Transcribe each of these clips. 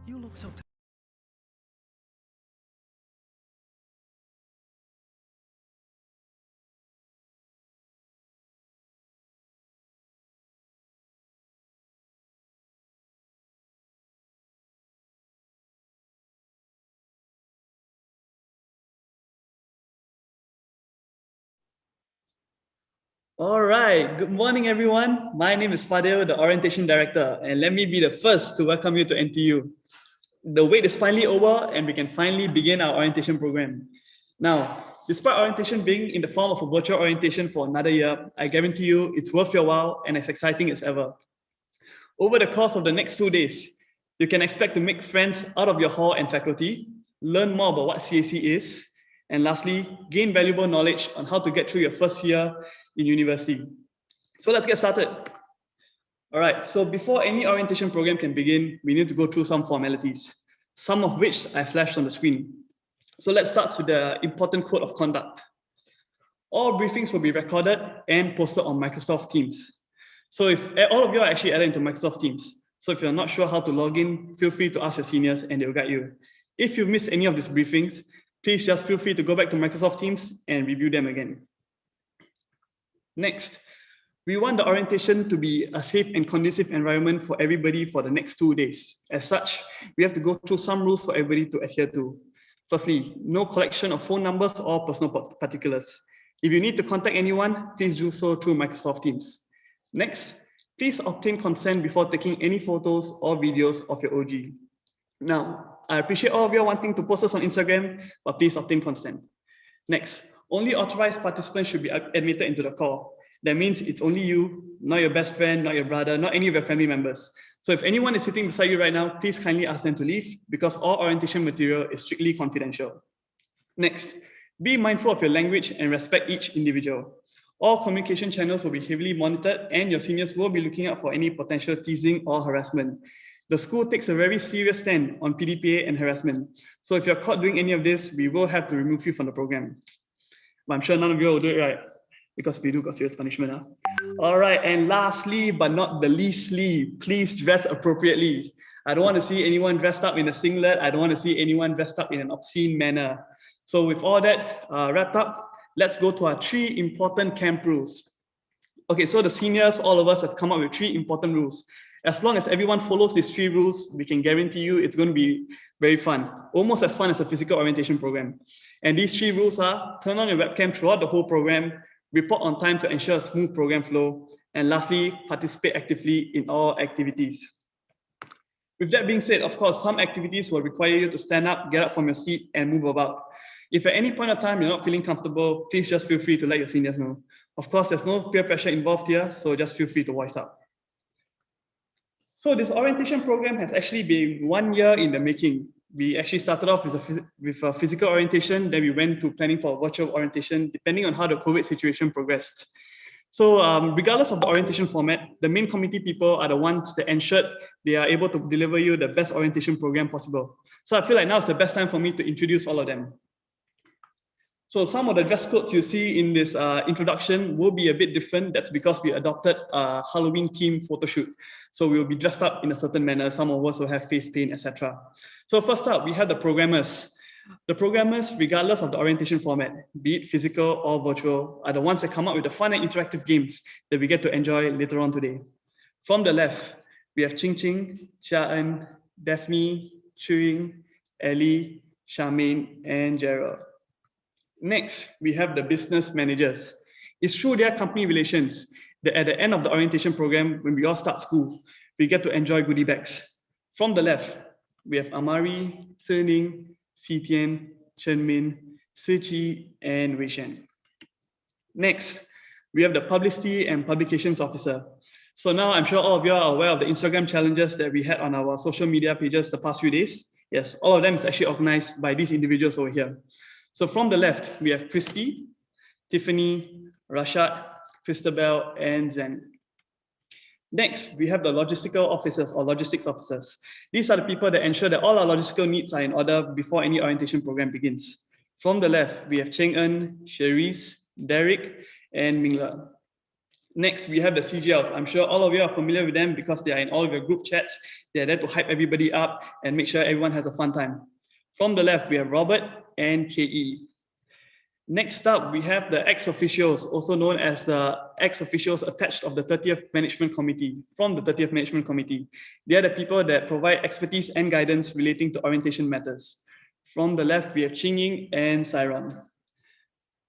You look so All right, good morning, everyone. My name is Fadil, the Orientation Director, and let me be the first to welcome you to NTU. The wait is finally over, and we can finally begin our orientation program. Now, despite orientation being in the form of a virtual orientation for another year, I guarantee you it's worth your while and as exciting as ever. Over the course of the next 2 days, you can expect to make friends out of your hall and faculty, learn more about what CAC is, and lastly, gain valuable knowledge on how to get through your first year in university. So let's get started. All right, so before any orientation program can begin, we need to go through some formalities, some of which I flashed on the screen. So let's start with the important code of conduct. All briefings will be recorded and posted on Microsoft Teams. So if all of you are actually added into Microsoft Teams, so if you're not sure how to log in, feel free to ask your seniors and they'll guide you. If you miss any of these briefings, please just feel free to go back to Microsoft Teams and review them again. Next, we want the orientation to be a safe and conducive environment for everybody for the next 2 days. As such, we have to go through some rules for everybody to adhere to. Firstly, no collection of phone numbers or personal particulars. If you need to contact anyone, please do so through Microsoft Teams. Next, please obtain consent before taking any photos or videos of your OG. Now, I appreciate all of you wanting to post us on Instagram, but please obtain consent. Next, only authorized participants should be admitted into the call. That means it's only you, not your best friend, not your brother, not any of your family members. So if anyone is sitting beside you right now, please kindly ask them to leave because all orientation material is strictly confidential. Next, be mindful of your language and respect each individual. All communication channels will be heavily monitored and your seniors will be looking out for any potential teasing or harassment. The school takes a very serious stand on PDPA and harassment. So if you're caught doing any of this, we will have to remove you from the program. But I'm sure none of you will do it right, because if you do, got serious punishment. All right, and lastly, but not the leastly, please dress appropriately. I don't want to see anyone dressed up in a singlet. I don't want to see anyone dressed up in an obscene manner. So with all that wrapped up, let's go to our 3 important camp rules. Okay, so the seniors, all of us have come up with 3 important rules. As long as everyone follows these 3 rules, we can guarantee you it's going to be very fun, almost as fun as a physical orientation program. And these 3 rules are: turn on your webcam throughout the whole program, report on time to ensure a smooth program flow, and lastly, participate actively in all activities. With that being said, of course, some activities will require you to stand up, get up from your seat, and move about. If at any point of time you're not feeling comfortable, please just feel free to let your seniors know. Of course, there's no peer pressure involved here, so just feel free to voice out. So this orientation program has actually been 1 year in the making. We actually started off with a physical orientation, then we went to planning for a virtual orientation, depending on how the COVID situation progressed. So regardless of the orientation format, the main committee people are the ones that ensured they are able to deliver you the best orientation program possible. So I feel like now is the best time for me to introduce all of them. So some of the dress codes you see in this introduction will be a bit different. That's because we adopted a Halloween theme photo shoot. So we will be dressed up in a certain manner. Some of us will have face paint, etc. So first up, we have the programmers. The programmers, regardless of the orientation format, be it physical or virtual, are the ones that come up with the fun and interactive games that we get to enjoy later on today. From the left, we have Ching Ching, Chia En, Daphne, Chuing, Ellie, Charmaine, and Gerald. Next, we have the business managers. It's through their company relations that at the end of the orientation program, when we all start school, we get to enjoy goodie bags. From the left, we have Amari, Zhening, Xitian, Chenmin, Siqi, and Weishan. Next, we have the publicity and publications officer. So now I'm sure all of you are aware of the Instagram challenges that we had on our social media pages the past few days. Yes, all of them is actually organized by these individuals over here. So from the left, we have Christy, Tiffany, Rashad, Christabel, and Zen. Next, we have the logistical officers or logistics officers. These are the people that ensure that all our logistical needs are in order before any orientation program begins. From the left, we have Cheng En, Cherise, Derek, and Mingla. Next, we have the CGLs. I'm sure all of you are familiar with them because they are in all of your group chats. They're there to hype everybody up and make sure everyone has a fun time. From the left, we have Robert and KE. Next up, we have the ex-officials, also known as the ex-officials attached of the 30th Management Committee, from the 30th Management Committee. They are the people that provide expertise and guidance relating to orientation matters. From the left, we have Ching Ying and Cyron.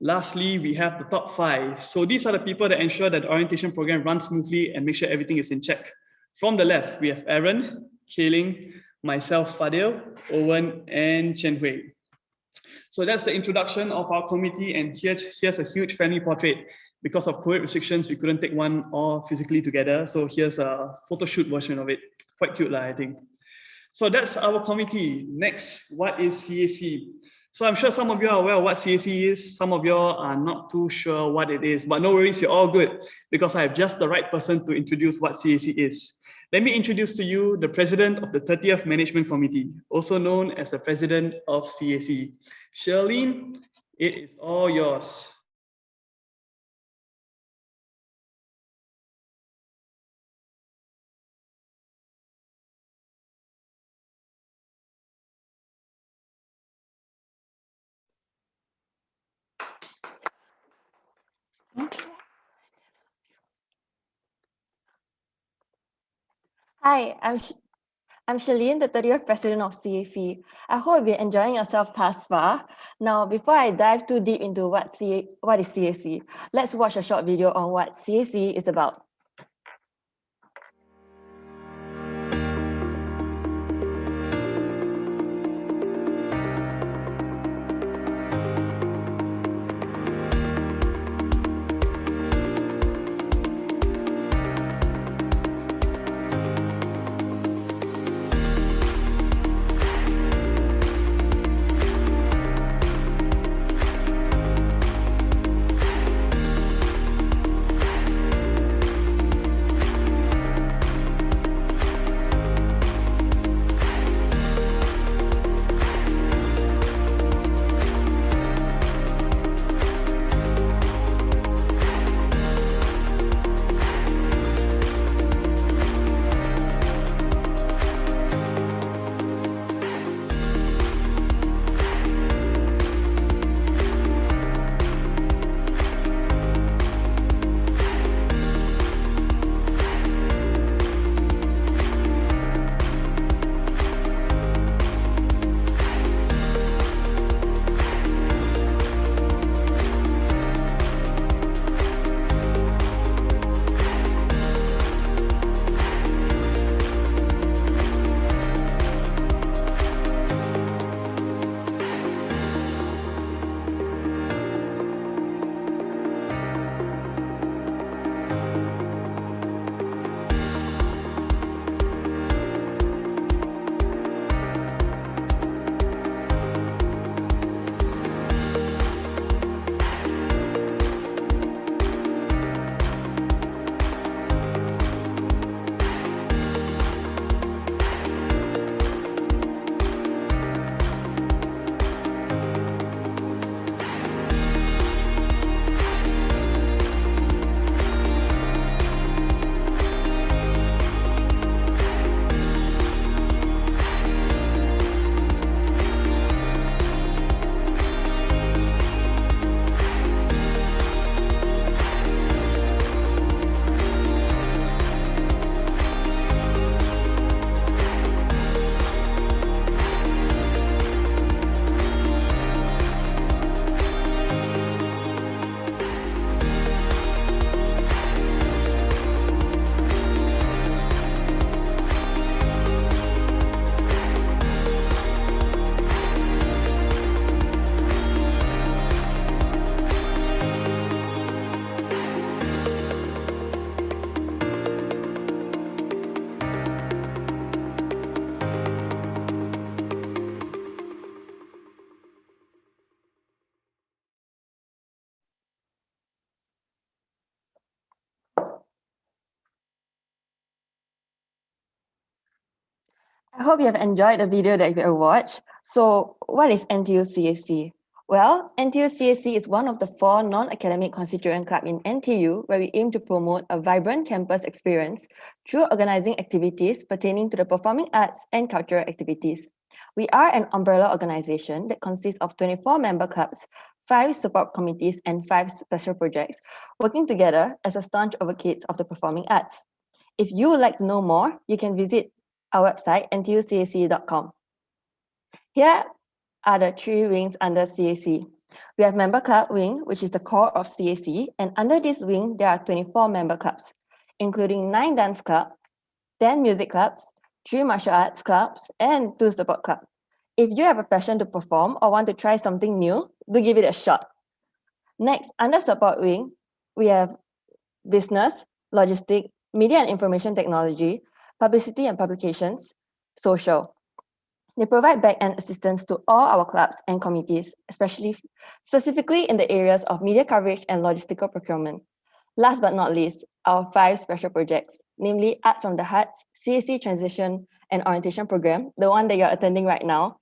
Lastly, we have the top 5. So these are the people that ensure that the orientation program runs smoothly and make sure everything is in check. From the left, we have Aaron, Kayling, myself, Fadil, Owen, and Chen Hui. So that's the introduction of our committee, and here's a huge family portrait. Because of COVID restrictions, we couldn't take one all physically together. So here's a photo shoot version of it. Quite cute, I think. So that's our committee. Next, what is CAC? So I'm sure some of you are aware of what CAC is. Some of you are not too sure what it is, but no worries, you're all good because I have just the right person to introduce what CAC is. Let me introduce to you the president of the 30th Management Committee, also known as the president of CAC. Shirlene, it is all yours. Hi, I'm Shalene, the 30th president of CAC. I hope you've been enjoying yourself thus far. Now, before I dive too deep into what is CAC, let's watch a short video on what CAC is about. I hope you have enjoyed the video that you have watched. So, what is NTU CAC? Well, NTU CAC is one of the 4 non-academic constituent clubs in NTU where we aim to promote a vibrant campus experience through organizing activities pertaining to the performing arts and cultural activities. We are an umbrella organization that consists of 24 member clubs, 5 support committees, and 5 special projects, working together as a staunch advocates of the performing arts. If you would like to know more, you can visit our website, ntucac.com. Here are the 3 wings under CAC. We have Member Club Wing, which is the core of CAC, and under this wing, there are 24 member clubs, including 9 dance clubs, 10 music clubs, 3 martial arts clubs, and 2 support clubs. If you have a passion to perform or want to try something new, do give it a shot. Next, under support wing, we have business, logistics, media and information technology, publicity and publications, social. They provide back-end assistance to all our clubs and committees, specifically in the areas of media coverage and logistical procurement. Last but not least, our 5 special projects, namely Arts from the Hearts, CAC Transition and Orientation Program, the one that you're attending right now,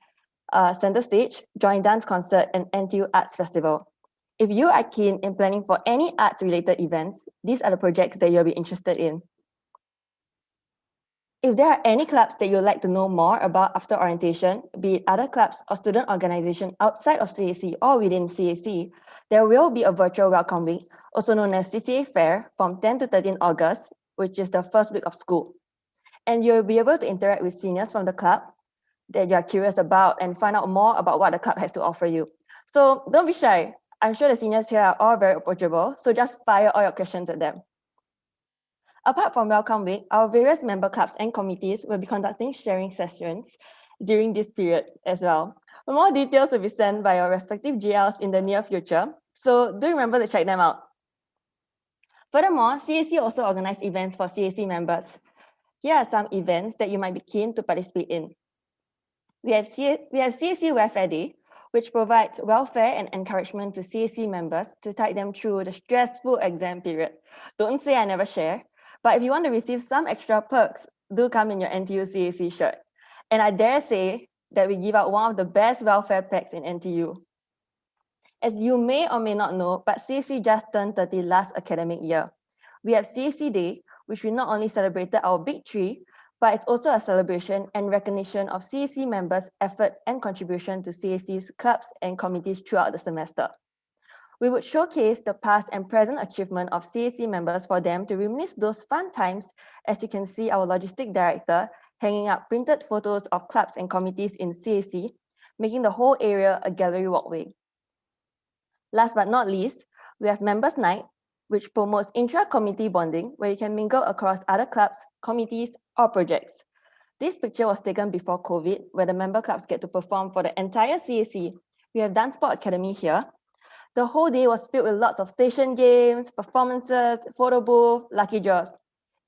Center Stage, Joint Dance Concert, and NTU Arts Festival. If you are keen in planning for any arts-related events, these are the projects that you'll be interested in. If there are any clubs that you'd like to know more about after orientation, be it other clubs or student organization outside of CAC or within CAC, there will be a virtual welcome week, also known as CCA Fair, from 10 to 13 August, which is the first week of school. And you'll be able to interact with seniors from the club that you're curious about and find out more about what the club has to offer you. So don't be shy. I'm sure the seniors here are all very approachable, so just fire all your questions at them. Apart from Welcome Week, our various member clubs and committees will be conducting sharing sessions during this period as well. More details will be sent by your respective GLs in the near future, so do remember to check them out. Furthermore, CAC also organizes events for CAC members. Here are some events that you might be keen to participate in. We have CAC Welfare Day, which provides welfare and encouragement to CAC members to tide them through the stressful exam period. Don't say I never share. But if you want to receive some extra perks, do come in your NTU CAC shirt. And I dare say that we give out one of the best welfare packs in NTU. As you may or may not know, but CAC just turned 30 last academic year. We have CAC Day, which we not only celebrated our big 3, but it's also a celebration and recognition of CAC members' effort and contribution to CAC's clubs and committees throughout the semester. We would showcase the past and present achievement of CAC members for them to reminisce those fun times, as you can see our logistic director hanging up printed photos of clubs and committees in CAC, making the whole area a gallery walkway. Last but not least, we have Members Night, which promotes intra-committee bonding, where you can mingle across other clubs, committees, or projects. This picture was taken before COVID, where the member clubs get to perform for the entire CAC. We have Dance Sport Academy here. The whole day was filled with lots of station games, performances, photo booth, lucky draws.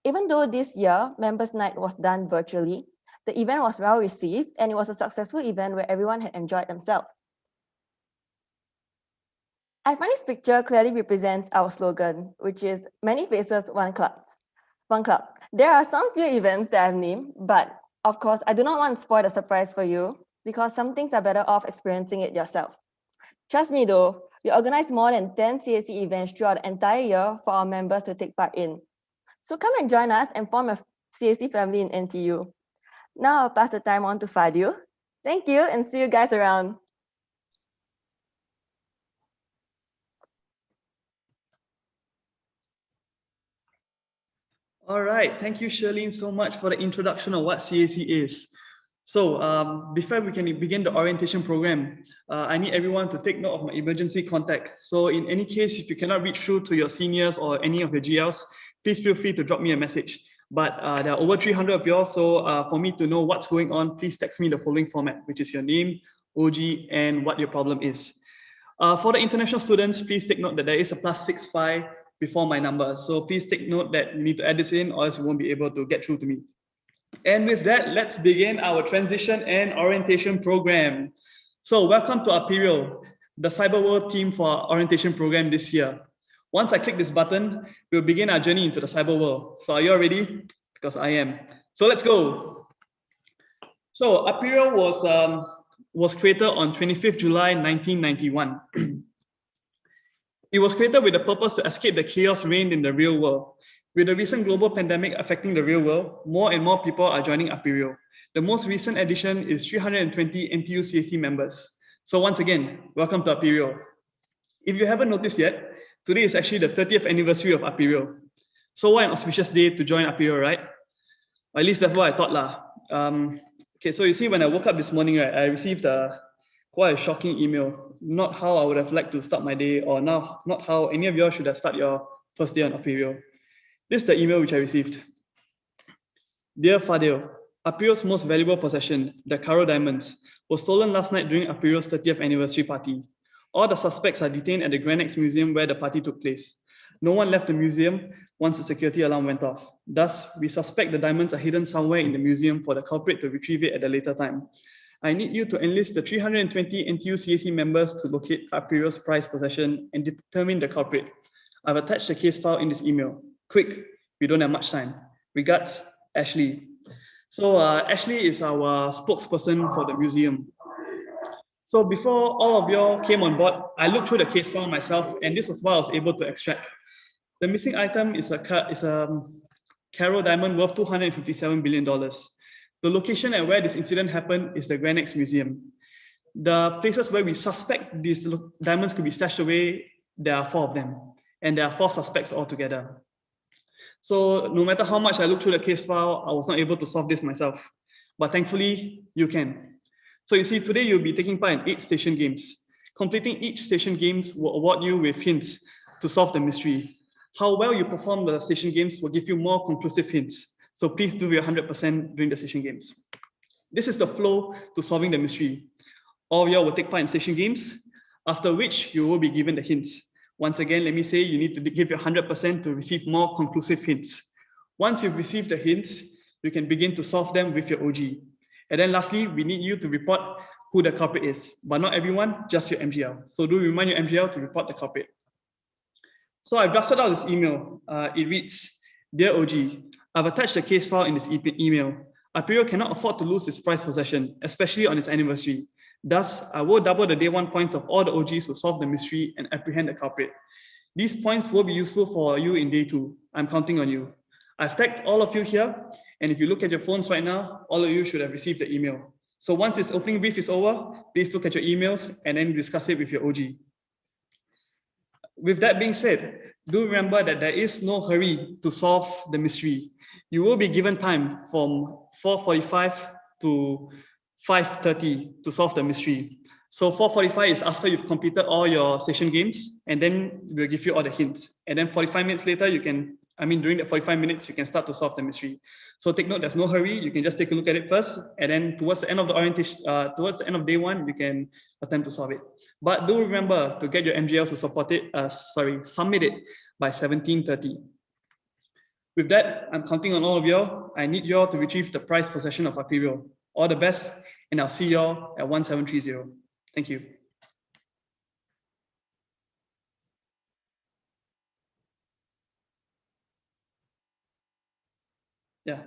Even though this year, Members Night was done virtually, the event was well received and it was a successful event where everyone had enjoyed themselves. I find this picture clearly represents our slogan, which is many faces, one club. There are some few events that I've named, but of course, I do not want to spoil the surprise for you because some things are better off experiencing it yourself. Trust me though, we organize more than 10 CAC events throughout the entire year for our members to take part in. So come and join us and form a CAC family in NTU. Now I'll pass the time on to Fadil. Thank you and see you guys around. All right, thank you, Shirlene, so much for the introduction of what CAC is. So before we can begin the orientation program, I need everyone to take note of my emergency contact. So in any case, if you cannot reach through to your seniors or any of your GLs, please feel free to drop me a message. But there are over 300 of you all, so for me to know what's going on, please text me the following format, which is your name, OG, and what your problem is. For the international students, please take note that there is a +65 before my number. So please take note that you need to add this in or else you won't be able to get through to me. And with that, let's begin our transition and orientation program. So welcome to Aperio, the Cyber World team for our orientation program this year. Once I click this button, we'll begin our journey into the cyber world. So are you all ready? Because I am. So let's go. So Aperio was created on 25th July 1991. It was created with the purpose to escape the chaos reigned in the real world. With the recent global pandemic affecting the real world, more and more people are joining Aperio. The most recent addition is 320 NTU CAC members. So once again, welcome to Aperio. If you haven't noticed yet, today is actually the 30th anniversary of Aperio. So what an auspicious day to join Aperio, right? Or at least that's what I thought lah. Okay, so you see, when I woke up this morning, right, I received quite a shocking email. Not how I would have liked to start my day, or not how any of you all should have started your first day on Aperio. This is the email which I received. Dear Fadil, Aperio's most valuable possession, the Caro diamonds, was stolen last night during Aperio's 30th anniversary party. All the suspects are detained at the Granex Museum where the party took place. No one left the museum once the security alarm went off. Thus, we suspect the diamonds are hidden somewhere in the museum for the culprit to retrieve it at a later time. I need you to enlist the 320 NTU CAC members to locate Aperio's prized possession and determine the culprit. I've attached the case file in this email. Quick, we don't have much time. Regards, Ashley. So Ashley is our spokesperson for the museum. So before all of y'all came on board, I looked through the case file myself, and this was what I was able to extract. The missing item is a Caro diamond worth $257 billion. The location and where this incident happened is the Granex Museum. The places where we suspect these diamonds could be stashed away, there are 4 of them, and there are 4 suspects altogether. So no matter how much I looked through the case file, I was not able to solve this myself. But thankfully, you can. So you see, today you'll be taking part in 8 station games. Completing each station games will award you with hints to solve the mystery. How well you perform the station games will give you more conclusive hints. So please do your 100% during the station games. This is the flow to solving the mystery. All of you will take part in station games, after which you will be given the hints. Once again, let me say you need to give your 100% to receive more conclusive hints. Once you've received the hints, you can begin to solve them with your OG. And then lastly, we need you to report who the culprit is, but not everyone, just your MGL. So do remind your MGL to report the culprit. So I've drafted out this email. It reads, Dear OG, I've attached the case file in this email. Aperio cannot afford to lose its prized possession, especially on its anniversary. Thus, I will double the day 1 points of all the OGs who solve the mystery and apprehend the culprit. These points will be useful for you in day 2. I'm counting on you. I've tagged all of you here, and if you look at your phones right now, all of you should have received the email. So once this opening brief is over, please look at your emails and then discuss it with your OG. With that being said, do remember that there is no hurry to solve the mystery. You will be given time from 4:45 to 5:30 to solve the mystery. So 4:45 is after you've completed all your session games, and then we'll give you all the hints. And then 45 minutes later, during the 45 minutes, you can start to solve the mystery. So take note, there's no hurry. You can just take a look at it first, and then towards the end of the orientation, towards the end of day 1, you can attempt to solve it. But do remember to get your MGLs to submit it by 17:30. With that, I'm counting on all of y'all. I need y'all to retrieve the prized possession of Aperio. All the best, and I'll see y'all at 1730. Thank you. Yeah.